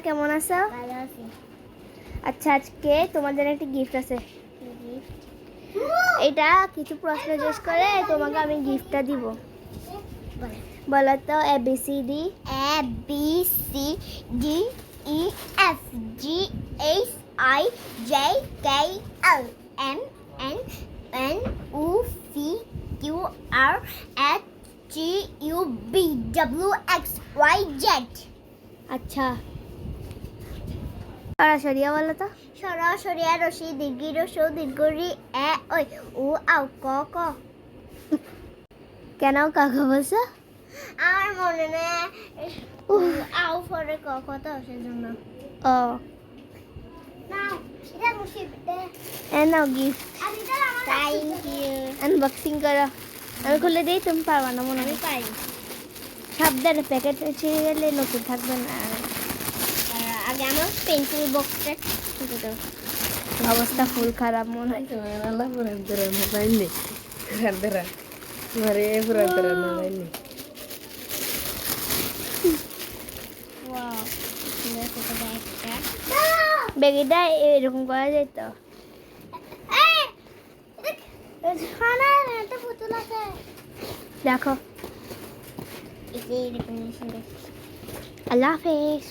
কেমন আছো? ভালো আছি। আচ্ছা, আজকে তোমাদের একটা গিফট আছে। এটা কিছু প্রশ্ন জিজ্ঞেস করে তোমাকে আমি গিফটটা দিব। বলো তো ABCD A B C D E F G H I J K L M N N O P Q R S T U V W X Y Z. আচ্ছা, সরাসরি বলো তো। সরাসরি রশি দীর্ঘি রসৌ দীর্ঘরি এ ওই ও আও ক ক। কেন কাকা বলছো? আমার মনে নেই আও পরে ক কত সেজন্য। ও নাও এটা মুসিব দে। নাও গিফট। Thank you. আনবক্সিং করো। আমি খুলে দিই, তুমি পারবা না মনে আমি হয়। পারি। সাবধানে, প্যাকেট ছিঁড়ে গেলে নতুন থাকবে না। আগে আমার পেন্সিল বক্সটা খুলে দাও। অবস্থা ফুল খারাপ মনে হয়। ওয়াও সুন্দর ছোট ব্যাগটা। ব্যাগটা এরকম করা যেত। একটা পুতুল আছে। দেখো। এই যে এরকম সুন্দর। আল্লাহ হাফেজ।